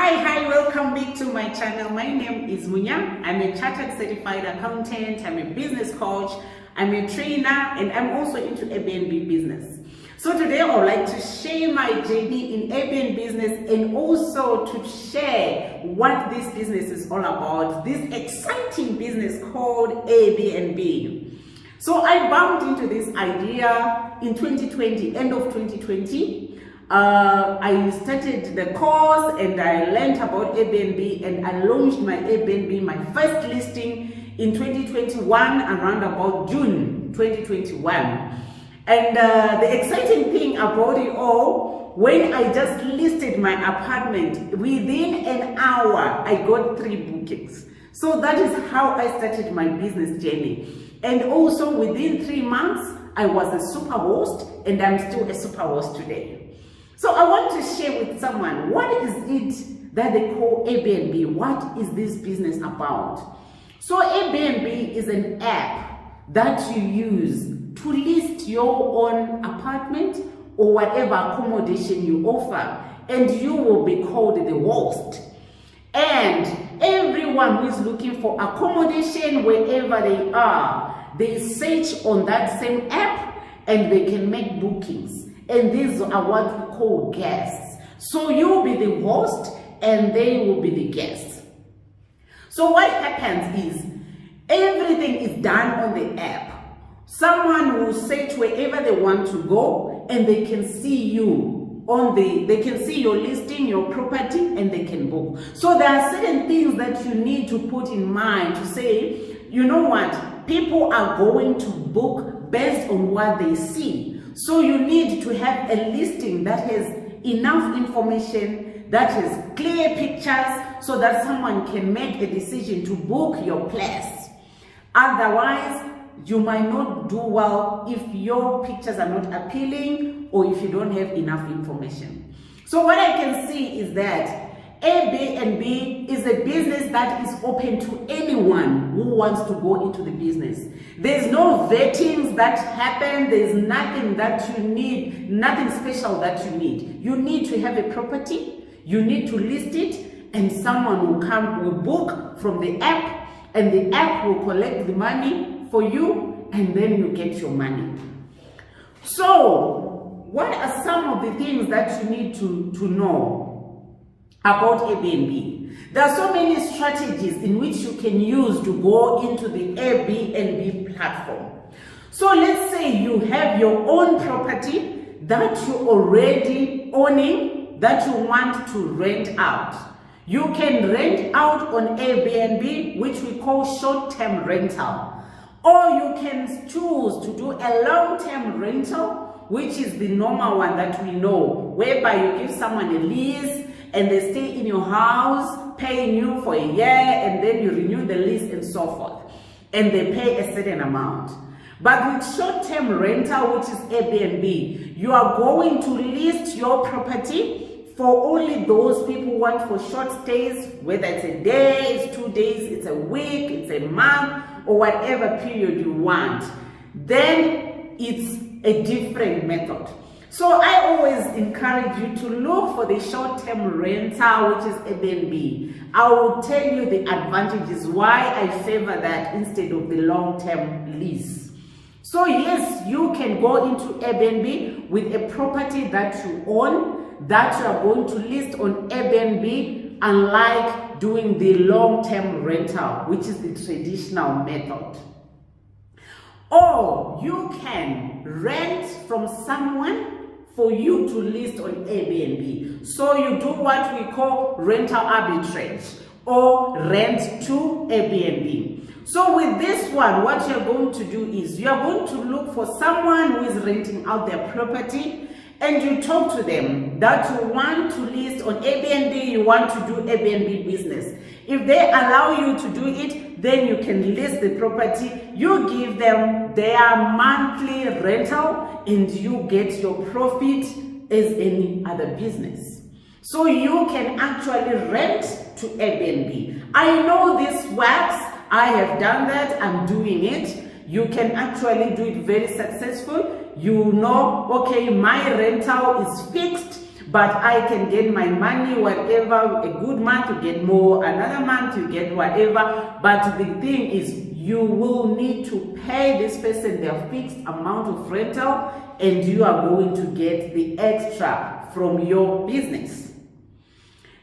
Hi, welcome back to my channel. My name is Munya. I'm a chartered certified accountant, I'm a business coach, I'm a trainer, and I'm also into Airbnb business. So today I would like to share my journey in Airbnb business and also to share what this business is all about, this exciting business called Airbnb. So I bumped into this idea in 2020, end of 2020. I started the course and I learned about Airbnb and I launched my Airbnb, my first listing in 2021, around about June 2021. And the exciting thing about it all, when I just listed my apartment, within an hour, I got 3 bookings. So that is how I started my business journey. And also within 3 months, I was a super host and I'm still a super host today. So I want to share with someone, what is it that they call Airbnb? What is this business about? So Airbnb is an app that you use to list your own apartment or whatever accommodation you offer, and you will be called the host. And everyone who is looking for accommodation wherever they are, they search on that same app and they can make bookings. And these are what we call guests. So you'll be the host and they will be the guests. So what happens is everything is done on the app. Someone will search wherever they want to go and they can see you they can see your listing, your property, and they can book. So there are certain things that you need to put in mind to say, you know what, people are going to book based on what they see. So you need to have a listing that has enough information, that has clear pictures, so that someone can make a decision to book your place. Otherwise, you might not do well if your pictures are not appealing or if you don't have enough information. So what I can see is that Airbnb is a business that is open to anyone who wants to go into the business. There's no vettings that happen. There's nothing that you need, nothing special that you need. You need to have a property, you need to list it, and someone will book from the app, and the app will collect the money for you, and then you get your money. So, what are some of the things that you need to know about Airbnb? There are so many strategies in which you can use to go into the Airbnb platform. So let's say you have your own property that you're already owning that you want to rent out. You can rent out on Airbnb, which we call short-term rental. Or you can choose to do a long-term rental, which is the normal one that we know, whereby you give someone a lease and they stay in your house, paying you for a year, and then you renew the lease and so forth. And they pay a certain amount. But with short-term rental, which is Airbnb, you are going to list your property for only those people who want for short stays, whether it's a day, it's 2 days, it's a week, it's a month, or whatever period you want. Then it's a different method. So I always encourage you to look for the short-term rental, which is Airbnb. I will tell you the advantages, why I favor that instead of the long-term lease. So yes, you can go into Airbnb with a property that you own, that you are going to list on Airbnb, unlike doing the long-term rental, which is the traditional method. Or you can rent from someone for you to list on Airbnb. So you do what we call rental arbitrage or rent to Airbnb. So with this one, what you're going to do is you're going to look for someone who is renting out their property, and you talk to them that you want to list on Airbnb, you want to do Airbnb business. If they allow you to do it, then you can list the property, you give them their monthly rental, and you get your profit as any other business. So you can actually rent to Airbnb. I know this works. I have done that. I'm doing it. You can actually do it very successful. You know, okay, my rental is fixed, but I can get my money, whatever. A good month you get more, another month you get whatever. But the thing is, you will need to pay this person their fixed amount of rental, and you are going to get the extra from your business.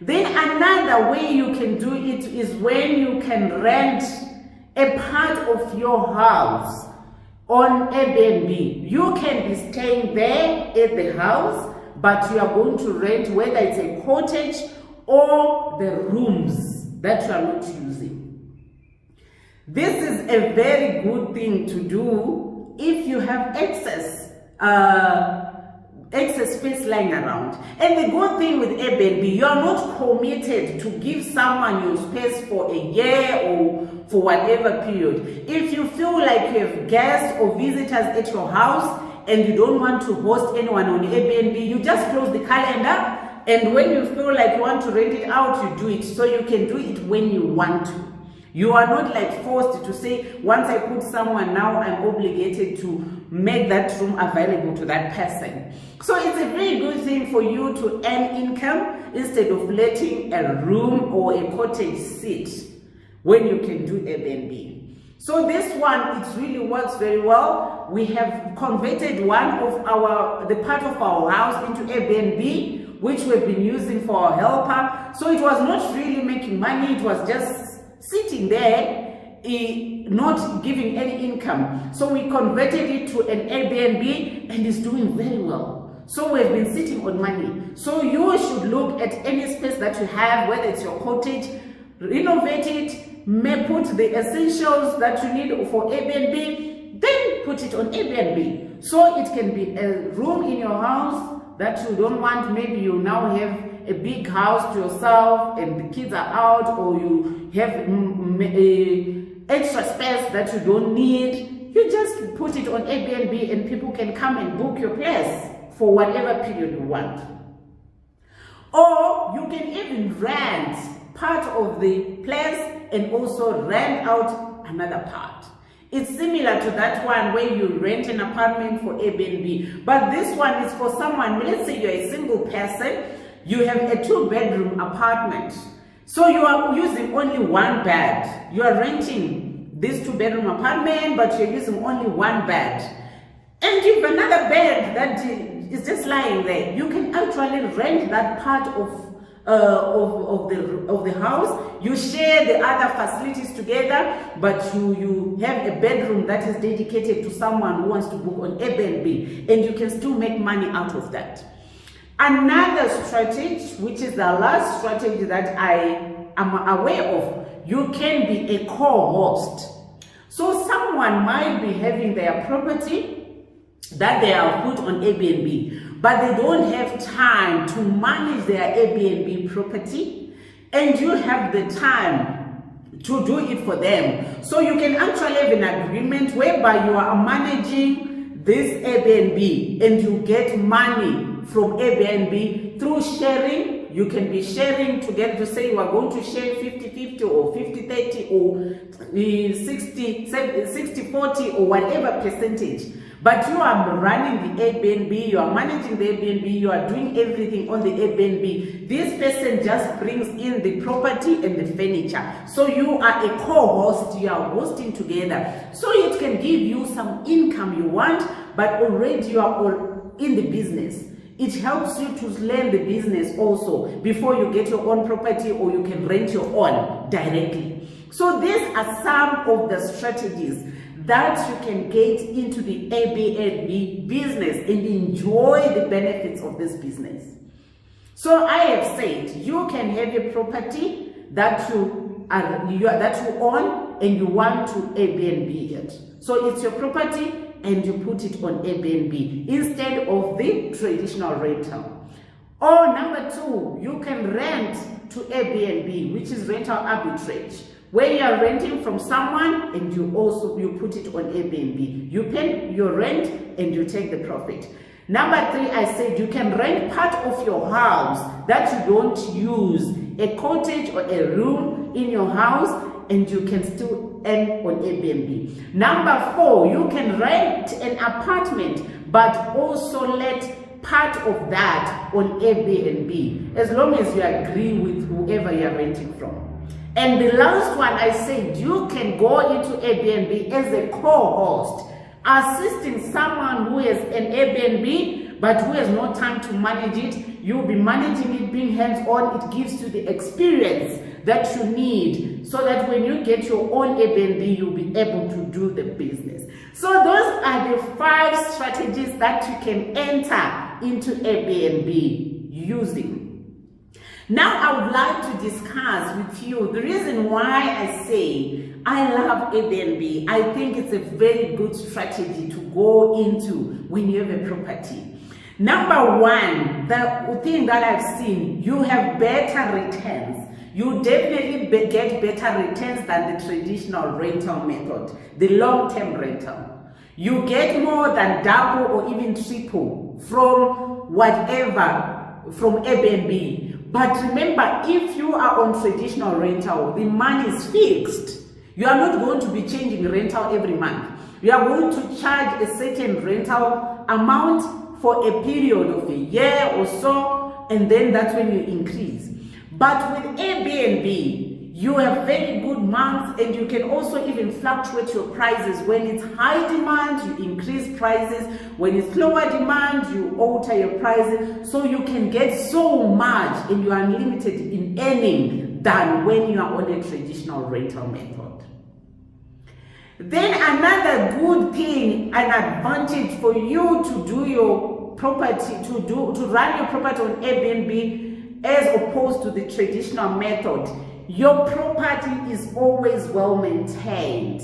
Then another way you can do it is when you can rent a part of your house on Airbnb. You can be staying there at the house, but you are going to rent, whether it's a cottage or the rooms that you are not using. This is a very good thing to do if you have excess space lying around. And the good thing with Airbnb, you are not committed to give someone your space for a year or for whatever period. If you feel like you have guests or visitors at your house and you don't want to host anyone on Airbnb, you just close the calendar, and when you feel like you want to rent it out, you do it. So you can do it when you want to. You are not like forced to say, once I put someone, now I'm obligated to make that room available to that person. So it's a very good thing for you to earn income instead of letting a room or a cottage sit when you can do Airbnb. So this one, it really works very well. We have converted the part of our house into Airbnb, which we've been using for our helper. So it was not really making money, it was just sitting there, not giving any income. So we converted it to an Airbnb, and it's doing very well. So we've been sitting on money. So you should look at any space that you have, whether it's your cottage, renovate it, may put the essentials that you need for Airbnb, then put it on Airbnb. So it can be a room in your house that you don't want. Maybe you now have a big house to yourself and the kids are out, or you have extra space that you don't need. You just put it on Airbnb and people can come and book your place for whatever period you want. Or you can even rent part of the place and also rent out another part. It's similar to that one where you rent an apartment for Airbnb, but this one is for someone. Let's say you're a single person, you have a 2-bedroom apartment, so you are using only one bed. You are renting this 2-bedroom apartment, but you're using only one bed, and you have another bed that is just lying there. You can actually rent that part of the house. You share the other facilities together, but you have a bedroom that is dedicated to someone who wants to book on Airbnb, and you can still make money out of that. Another strategy, which is the last strategy that I am aware of, you can be a co-host. So someone might be having their property that they have put on Airbnb, but they don't have time to manage their Airbnb property, and you have the time to do it for them. So you can actually have an agreement whereby you are managing this Airbnb and you get money from Airbnb through sharing. You can be sharing together, to say you are going to share 50-50 or 50-30 or 60-40 or whatever percentage. But you are running the Airbnb, you are managing the Airbnb, you are doing everything on the Airbnb. This person just brings in the property and the furniture. So you are a co-host, you are hosting together. So it can give you some income you want, but already you are in the business. It helps you to learn the business also before you get your own property, or you can rent your own directly. So these are some of the strategies that you can get into the Airbnb business and enjoy the benefits of this business. So I have said you can have a property that you own and you want to Airbnb it. So it's your property and you put it on Airbnb instead of the traditional rental. Or number 2, you can rent to Airbnb, which is rental arbitrage, where you are renting from someone and you put it on Airbnb. You pay your rent and you take the profit. Number 3, I said you can rent part of your house that you don't use, a cottage or a room in your house, and you can still earn on Airbnb. Number 4, you can rent an apartment but also let part of that on Airbnb, as long as you agree with whoever you're renting from. And the last one, I said you can go into Airbnb as a co-host, assisting someone who has an Airbnb but who has no time to manage it. You'll be managing it, being hands-on. It gives you the experience that you need so that when you get your own Airbnb, you'll be able to do the business. So those are the 5 strategies that you can enter into Airbnb using. Now I would like to discuss with you the reason why I say I love Airbnb. I think it's a very good strategy to go into when you have a property. Number one, the thing that I've seen, you have better returns. You definitely get better returns than the traditional rental method, the long-term rental. You get more than double or even triple from Airbnb. But remember, if you are on traditional rental, the money is fixed. You are not going to be changing rental every month. You are going to charge a certain rental amount for a period of a year or so, and then that's when you increase. But with Airbnb, you have very good months, and you can also even fluctuate your prices. When it's high demand, you increase prices. When it's lower demand, you alter your prices. So you can get so much, and you are unlimited in earning than when you are on a traditional rental method. Then another good thing, an advantage for you to do your property, to run your property on Airbnb as opposed to the traditional method, your property is always well maintained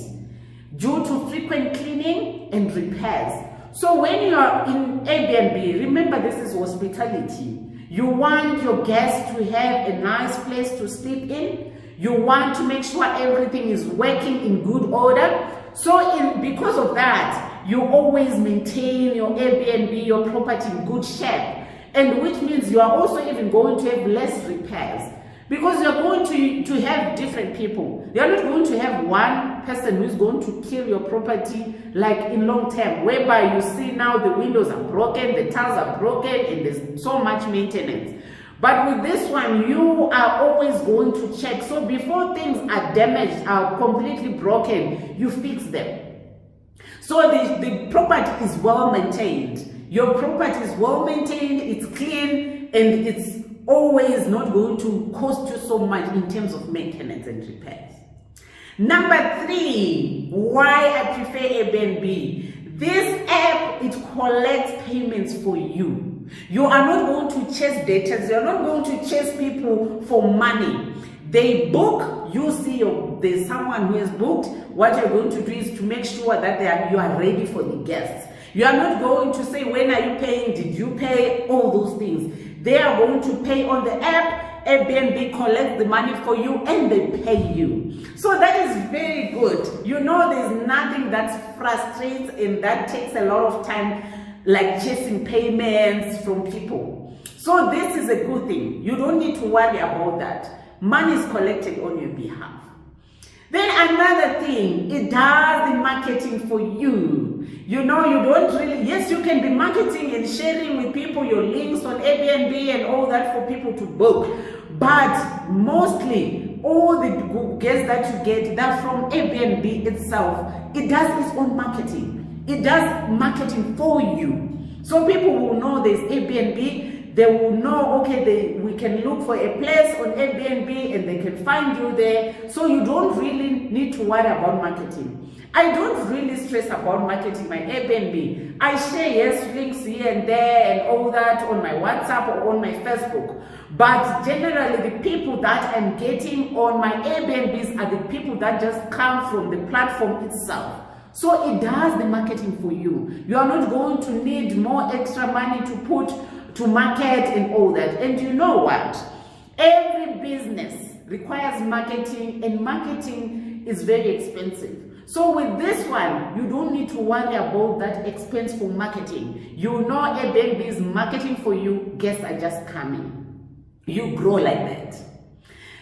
due to frequent cleaning and repairs. So when you are in Airbnb, remember this is hospitality. You want your guests to have a nice place to sleep in. You want to make sure everything is working in good order. So because of that, you always maintain your Airbnb, your property in good shape. And which means you are also even going to have less repairs. Because you're going to have different people. You're not going to have one person who's going to kill your property like in long term, whereby you see now the windows are broken, the tiles are broken, and there's so much maintenance. But with this one, you are always going to check. So before things are damaged, are completely broken, you fix them. So the property is well maintained. Your property is well maintained, it's clean, and it's always not going to cost you so much in terms of maintenance and repairs. Number 3, why I prefer Airbnb. This app, it collects payments for you. You are not going to chase debtors. You are not going to chase people for money. They book, you see there's someone who has booked. What you're going to do is to make sure that you are ready for the guests. You are not going to say, when are you paying? Did you pay? All those things. They are going to pay on the app. Airbnb collects the money for you and they pay you. So that is very good. You know, there's nothing that frustrates and that takes a lot of time, like chasing payments from people. So this is a good thing. You don't need to worry about that. Money is collected on your behalf. Then another thing, it does the marketing for you. You know, you don't really, yes, you can be marketing and sharing with people your links on Airbnb and all that for people to book. But mostly, all the guests that you get, that from Airbnb itself, it does its own marketing. It does marketing for you. So people will know there's Airbnb. They will know, okay, we can look for a place on Airbnb and they can find you there. So you don't really need to worry about marketing. I don't really stress about marketing my Airbnb. I share, yes, links here and there and all that on my WhatsApp or on my Facebook. But generally, the people that I'm getting on my Airbnbs are the people that just come from the platform itself. So it does the marketing for you. You are not going to need more extra money to put to market and all that. And you know what? Every business requires marketing, and marketing is very expensive. So with this one, you don't need to worry about that expense for marketing. You know Airbnb is marketing for you, guests are just coming. You grow like that.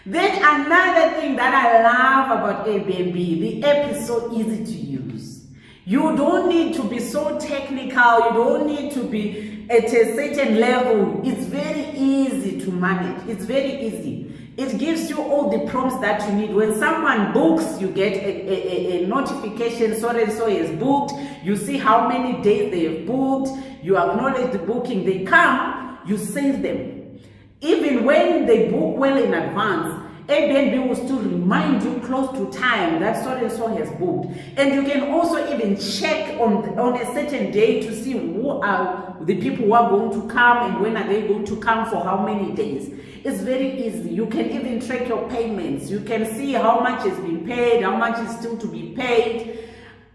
Then another thing that I love about Airbnb, the app is so easy to use. You don't need to be so technical. You don't need to be at a certain level, it's very easy to manage. It's very easy. It gives you all the prompts that you need. When someone books, you get a notification, so and so is booked. You see how many days they have booked. You acknowledge the booking. They come, you save them. Even when they book well in advance, Airbnb will still remind you close to time that so and so has booked. And you can also even check on a certain day to see who are the people who are going to come and when are they going to come for how many days. It's very easy. You can even track your payments. You can see how much has been paid, how much is still to be paid.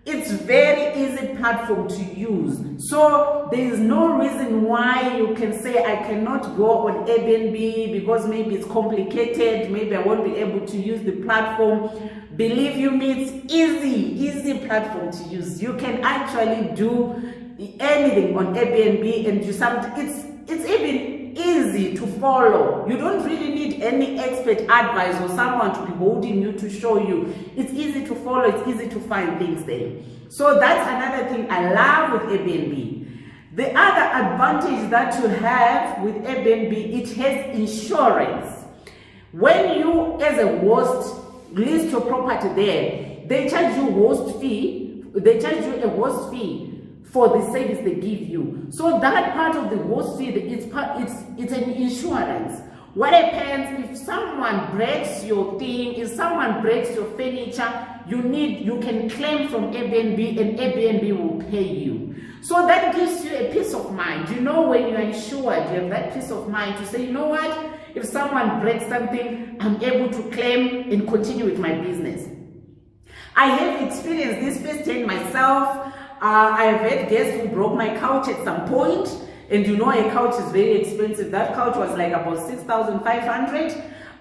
It's very easy platform to use. So there is no reason why you can say I cannot go on Airbnb because maybe it's complicated, maybe I won't be able to use the platform. Believe you me, it's easy platform to use. You can actually do anything on Airbnb and do something. It's even easy to follow. You don't really need any expert advice or someone to be holding you to show you. It's easy to follow, it's easy to find things there. So that's another thing I love with Airbnb. The other advantage that you have with Airbnb, it has insurance. When you as a host list your property there, they charge you host fee, they charge you a host fee for the service they give you. So that part of the host fee, it's an insurance. What happens if someone breaks your thing, if someone breaks your furniture, you can claim from Airbnb and Airbnb will pay you. So that gives you a peace of mind. You know, when you're insured, you have that peace of mind to say, you know what, if someone breaks something, I'm able to claim and continue with my business. I have experienced this firsthand myself. I have had guests who broke my couch at some point, and you know a couch is very expensive. That couch was like about 6,500,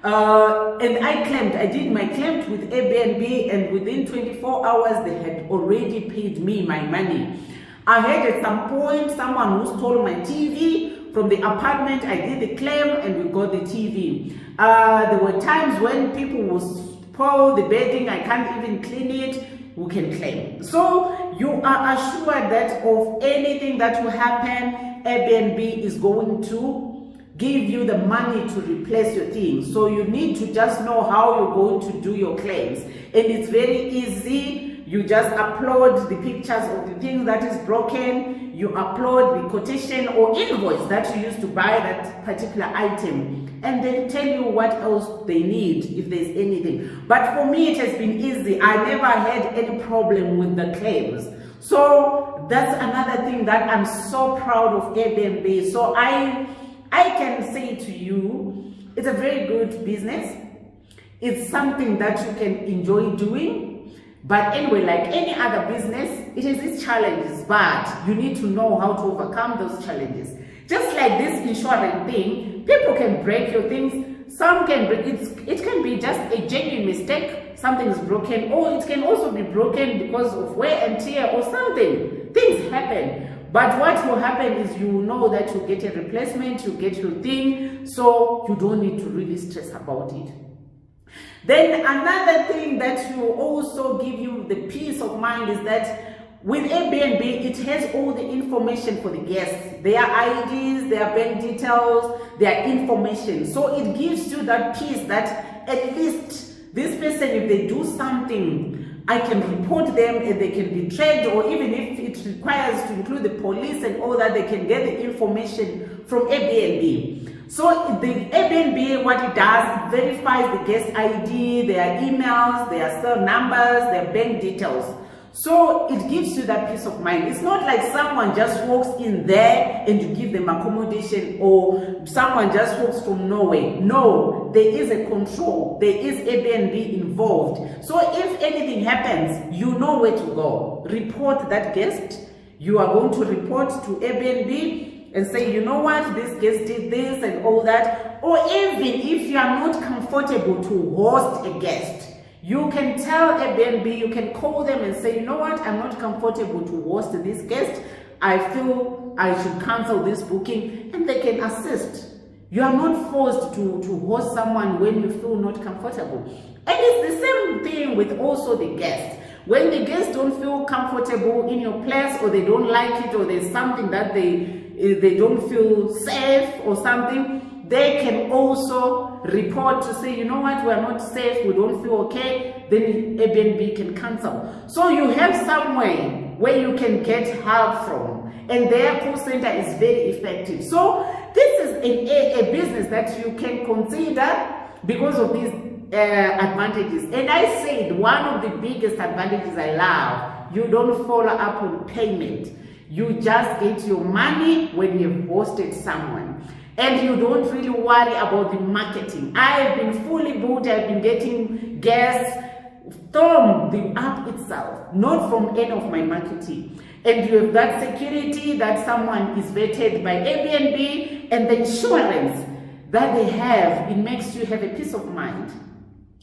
and I did my claim with Airbnb, and within 24 hours they had already paid me my money. I had at some point someone who stole my TV from the apartment. I did the claim and we got the TV. There were times when people would spoil the bedding, I can't even clean it, who can claim. So you are assured that of anything that will happen, Airbnb is going to give you the money to replace your things. So you need to just know how you're going to do your claims. And it's very easy. You just upload the pictures of the things that is broken. You upload the quotation or invoice that you used to buy that particular item. And they tell you what else they need, if there's anything. But for me, it has been easy. I never had any problem with the claims. So that's another thing that I'm so proud of Airbnb. So I can say to you, it's a very good business. It's something that you can enjoy doing. But anyway, like any other business, it has its challenges, but you need to know how to overcome those challenges. Just like this insurance thing, people can break your things. Some can break it can be just a genuine mistake, something is broken, or it can also be broken because of wear and tear or something. Things happen. But what will happen is you know that you get a replacement, you get your thing, so you don't need to really stress about it. Then another thing that will also give you the peace of mind is that with Airbnb, it has all the information for the guests, their IDs, their bank details, their information. So it gives you that peace that at least this person, if they do something, I can report them and they can be tracked, or even if it requires to include the police and all that, they can get the information from Airbnb. So the Airbnb, what it does, it verifies the guest ID, their emails, their cell numbers, their bank details. So it gives you that peace of mind. It's not like someone just walks in there and you give them accommodation, or someone just walks from nowhere. No, there is a control. There is Airbnb involved. So if anything happens, you know where to go. Report that guest. You are going to report to Airbnb and say, you know what, this guest did this and all that. Or even if you are not comfortable to host a guest, you can tell Airbnb, you can call them and say, you know what, I'm not comfortable to host this guest. I feel I should cancel this booking, and they can assist. You are not forced to host someone when you feel not comfortable. And it's the same thing with also the guests. When the guests don't feel comfortable in your place, or they don't like it, or there's something that they they don't feel safe or something, they can also report to say, you know what, we are not safe, we don't feel okay, then Airbnb can cancel. So you have somewhere where you can get help from, and their call center is very effective. So this is a business that you can consider because of these advantages. And I said one of the biggest advantages I love, you don't follow up on payment. You just get your money when you've hosted someone, and you don't really worry about the marketing. I've been fully booked. I've been getting guests from the app itself, not from any of my marketing. And you have that security that someone is vetted by Airbnb, and the insurance that they have, it makes you have a peace of mind.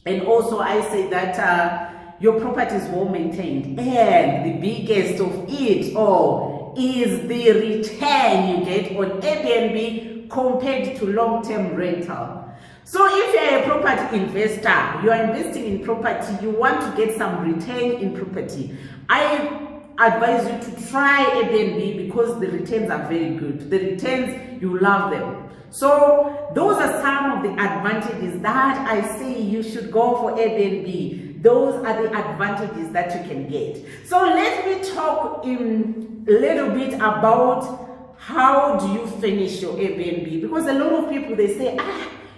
And also I say that your property is well maintained, and the biggest of it all is the return you get on Airbnb compared to long-term rental. So if you're a property investor, you are investing in property, you want to get some return in property, I advise you to try Airbnb because the returns are very good. The returns, you love them. So those are some of the advantages that I say you should go for Airbnb. Those are the advantages that you can get. So let me talk in a little bit about how do you finish your Airbnb, because a lot of people, they say,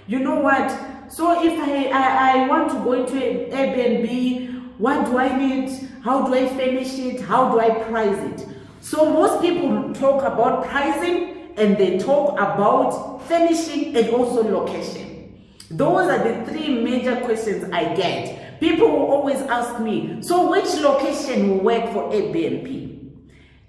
you know what, so if I want to go into an Airbnb, what do I need? How do I finish it? How do I price it? So most people talk about pricing, and they talk about finishing and also location. Those are the three major questions I get. People will always ask me, so which location will work for Airbnb?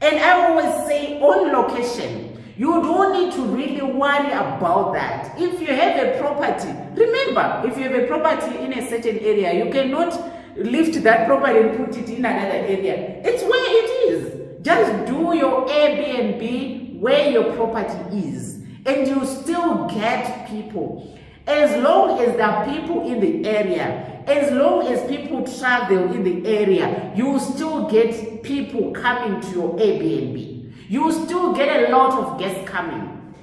And I always say, on location, you don't need to really worry about that. If you have a property, remember, if you have a property in a certain area, you cannot lift that property and put it in another area. It's where it is. Just do your Airbnb where your property is, and you still get people. As long as there are people in the area, as long as people travel in the area, you still get people coming to your Airbnb. You still get a lot of guests coming.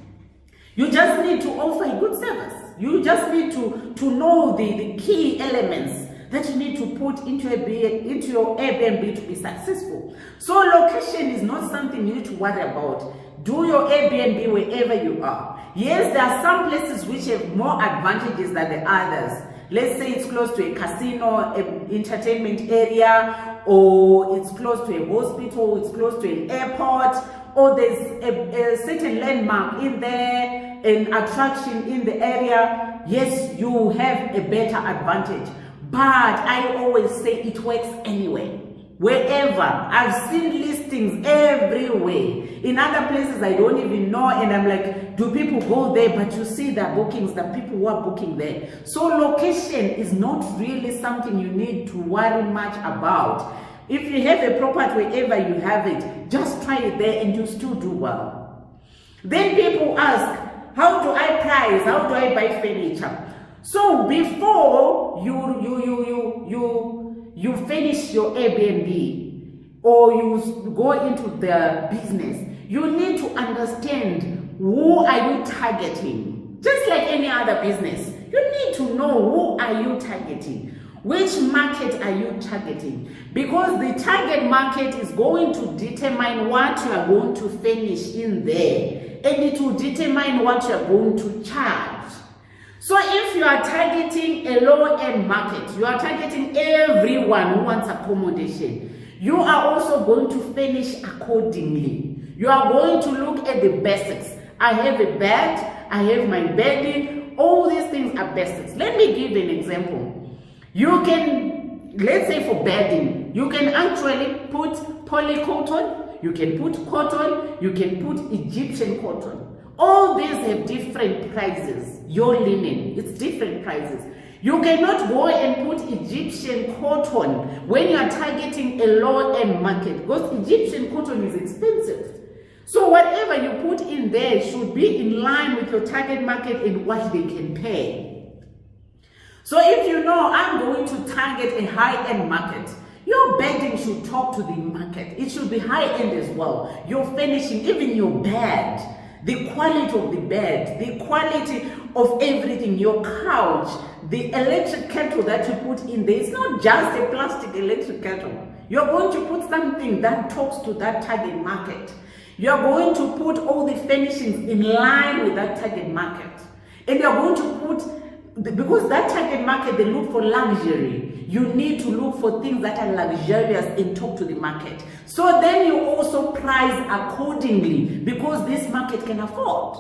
You just need to offer a good service. You just need to know the key elements that you need to put into your Airbnb to be successful. So location is not something you need to worry about. Do your Airbnb wherever you are. Yes, there are some places which have more advantages than the others. Let's say it's close to a casino, an entertainment area, or it's close to a hospital, it's close to an airport, or there's a certain landmark in there, an attraction in the area. Yes, you have a better advantage. But I always say it works anyway. Wherever. I've seen listings everywhere. In other places I don't even know, and I'm like, do people go there? But you see the bookings, the people who are booking there. So location is not really something you need to worry much about. If you have a property wherever you have it, just try it there and you still do well. Then people ask, how do I price? How do I buy furniture? So before you finish your Airbnb or you go into the business, you need to understand who are you targeting. Just like any other business, you need to know who are you targeting. Which market are you targeting? Because the target market is going to determine what you are going to finish in there, and it will determine what you are going to charge. So if you are targeting a low-end market, you are targeting everyone who wants accommodation, you are also going to finish accordingly. You are going to look at the basics. I have a bed, I have my bedding, all these things are basics. Let me give an example. You can, let's say for bedding, you can actually put polycotton, you can put cotton, you can put Egyptian cotton. All these have different prices. Your linen, it's different prices. You cannot go and put Egyptian cotton when you are targeting a low-end market, because Egyptian cotton is expensive. So whatever you put in there should be in line with your target market and what they can pay. So if you know I'm going to target a high-end market, Your bedding should talk to the market. It should be high-end as well. Your furnishing, even your bed, the quality of the bed, the quality of everything, your couch, the electric kettle that you put in there. It's not just a plastic electric kettle. You're going to put something that talks to that target market. You're going to put all the furnishings in line with that target market. And you're going to put, because that target market, they look for luxury. You need to look for things that are luxurious and talk to the market. So then you also price accordingly, because this market can afford.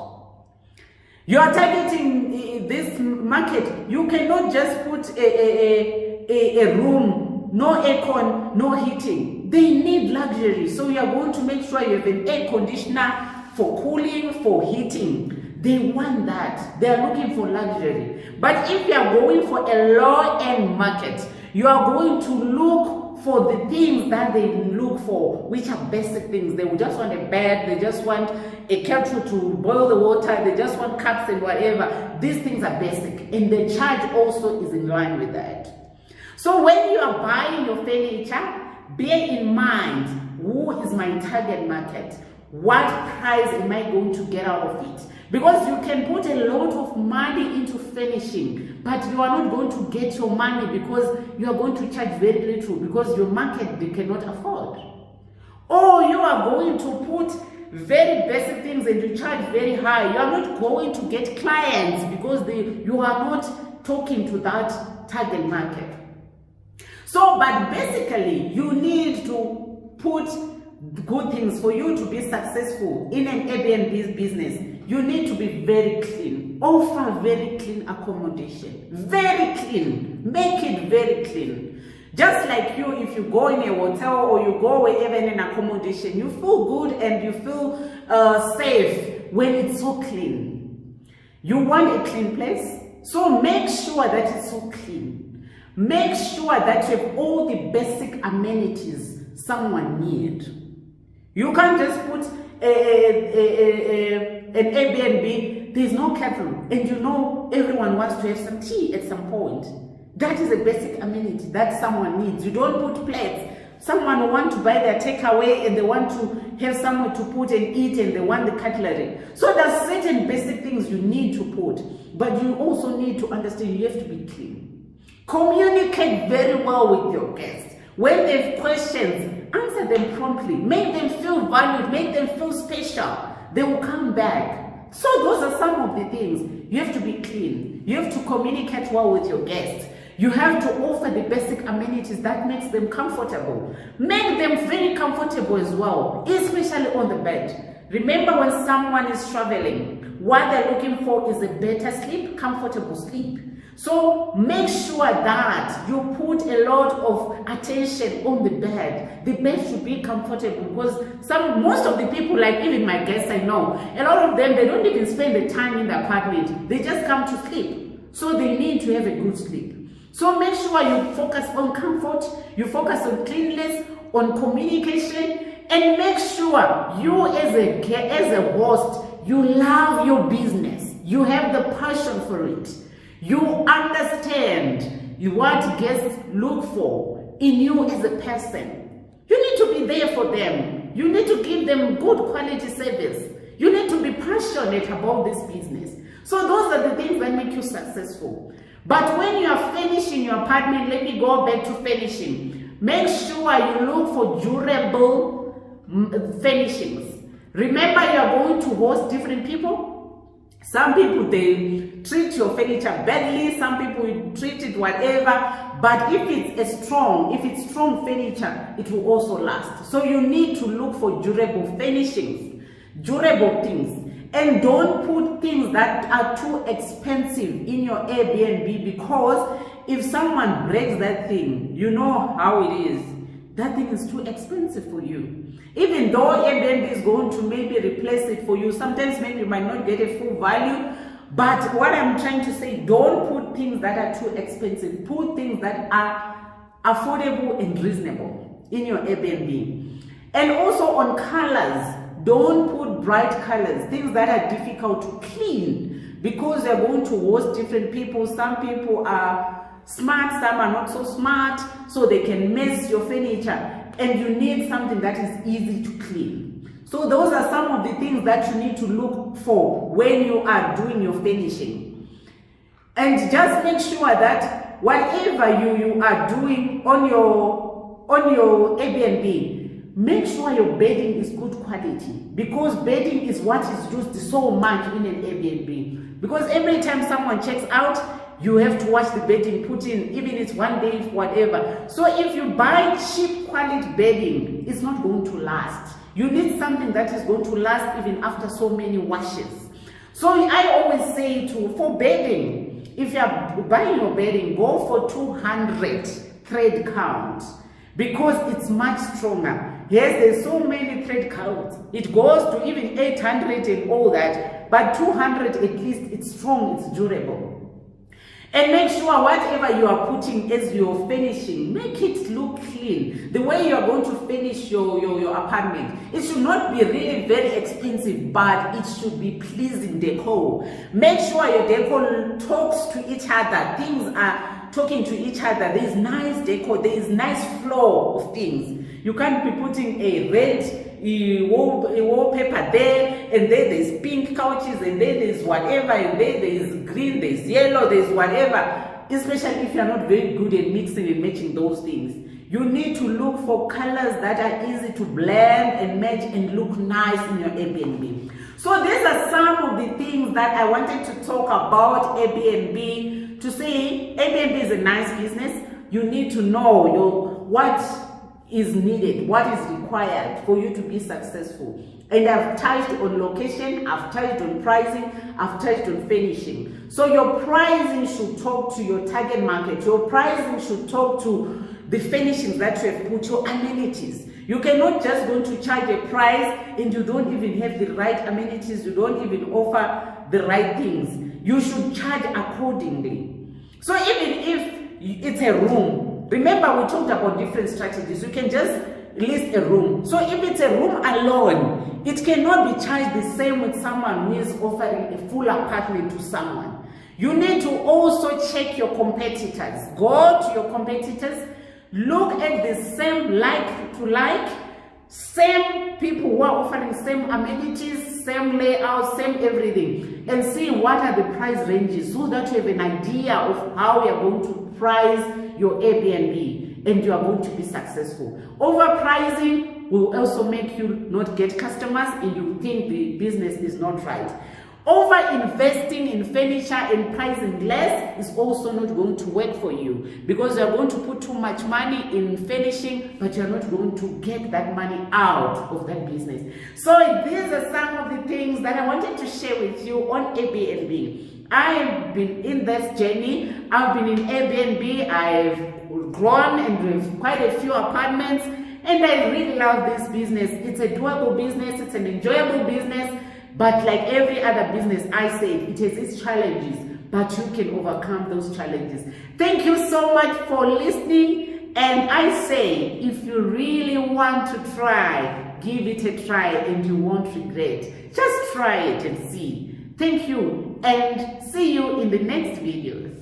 You are targeting this market. You cannot just put a room, no aircon, no heating. They need luxury. So you are going to make sure you have an air conditioner for cooling, for heating. They want that. They are looking for luxury. But if you are going for a low-end market, you are going to look for the things that they look for, which are basic things. They will just want a bed, they just want a kettle to boil the water, they just want cups and whatever. These things are basic, and the charge also is in line with that. So when you are buying your furniture, bear in mind, who is my target market? What price am I going to get out of it? Because you can put a lot of money into furnishing, but you are not going to get your money because you are going to charge very little, because your market they cannot afford. Or you are going to put very basic things and you charge very high. You are not going to get clients because you are not talking to that target market. So, but basically, you need to put good things for you to be successful in an Airbnb business. You need to be very clean. Offer very clean accommodation. Very clean. Make it very clean. Just like you, if you go in a hotel or you go wherever in an accommodation, you feel good and you feel safe when it's so clean. You want a clean place, so make sure that it's so clean. Make sure that you have all the basic amenities someone needs. You can't just put an Airbnb, there's no kettle, and you know everyone wants to have some tea at some point. That is a basic amenity that someone needs. You don't put plates. Someone will want to buy their takeaway and they want to have somewhere to put and eat and they want the cutlery. So there's certain basic things you need to put, but you also need to understand you have to be clean. Communicate very well with your guests. When they have questions, answer them promptly. Make them feel valued. Make them feel special. They will come back. So those are some of the things. You have to be clean. You have to communicate well with your guests. You have to offer the basic amenities that makes them comfortable. Make them very comfortable as well, especially on the bed. Remember, when someone is traveling, what they're looking for is a better sleep, comfortable sleep. So make sure that you put a lot of attention on the bed. The bed should be comfortable, because most of the people, like even my guests I know, a lot of them, they don't even spend the time in the apartment. They just come to sleep. So they need to have a good sleep. So make sure you focus on comfort, you focus on cleanliness, on communication, and make sure you as a host, you love your business. You have the passion for it. You understand what guests look for in you as a person. You need to be there for them. You need to give them good quality service. You need to be passionate about this business. So those are the things that make you successful. But when you are finishing your apartment, let me go back to finishing. Make sure you look for durable furnishings. Remember, you are going to host different people. Some people, they treat your furniture badly. Some people will treat it whatever. But if it's strong furniture, it will also last. So you need to look for durable furnishings, durable things. And don't put things that are too expensive in your Airbnb, because if someone breaks that thing, you know how it is. That thing is too expensive for you. Even though Airbnb is going to maybe replace it for you, sometimes maybe you might not get a full value. But what I'm trying to say, don't put things that are too expensive. Put things that are affordable and reasonable in your Airbnb. And also on colors. Don't put bright colors, things that are difficult to clean, because they're going to host different people. Some people are smart, some are not so smart, so they can mess your furniture, and you need something that is easy to clean. So those are some of the things that you need to look for when you are doing your finishing. And just make sure that whatever you are doing on your Airbnb, make sure your bedding is good quality, because bedding is what is used so much in an Airbnb. Because every time someone checks out, you have to wash the bedding, put in, even it's one day, whatever. So if you buy cheap quality bedding, it's not going to last. You need something that is going to last even after so many washes. So I always say for bedding, if you are buying your bedding, go for 200 thread count, because it's much stronger. Yes, there's so many thread counts. It goes to even 800 and all that, but 200 at least, it's strong, it's durable. And make sure whatever you are putting as you're finishing, make it look clean. The way you are going to finish your apartment, it should not be really very expensive, but it should be pleasing decor. Make sure your decor talks to each other. Things are talking to each other. There is nice decor. There is nice flow of things. You can't be putting a red wallpaper there, and then there's pink couches, and then there's whatever, and then there's green, there's yellow, there's whatever. Especially if you're not very good at mixing and matching those things. You need to look for colors that are easy to blend and match and look nice in your Airbnb. So these are some of the things that I wanted to talk about Airbnb, to say Airbnb is a nice business. You need to know what is needed, what is required for you to be successful. And I've touched on location, I've touched on pricing, I've touched on finishing. So your pricing should talk to your target market. Your pricing should talk to the finishings that you have put, your amenities. You cannot just go to charge a price and you don't even have the right amenities, you don't even offer the right things. You should charge accordingly. So even if it's a room, remember we talked about different strategies. You can just list a room. So if it's a room alone, it cannot be charged the same with someone who is offering a full apartment to someone. You need to also check your competitors. Go to your competitors, look at the same like, same people who are offering same amenities, same layout, same everything, and see what are the price ranges, so that you have an idea of how you are going to price your Airbnb and you are going to be successful. Overpricing will also make you not get customers and you think the business is not right. Over investing in furniture and pricing less is also not going to work for you, because you're going to put too much money in finishing, but you're not going to get that money out of that business. So these are some of the things that I wanted to share with you on Airbnb. I've been in this journey. I've been in Airbnb. I've grown and with quite a few apartments, and I really love this business. It's a doable business. It's an enjoyable business. But like every other business, I said, it has its challenges, but you can overcome those challenges. Thank you so much for listening. And I say, if you really want to try, give it a try and you won't regret. Just try it and see. Thank you, and see you in the next videos.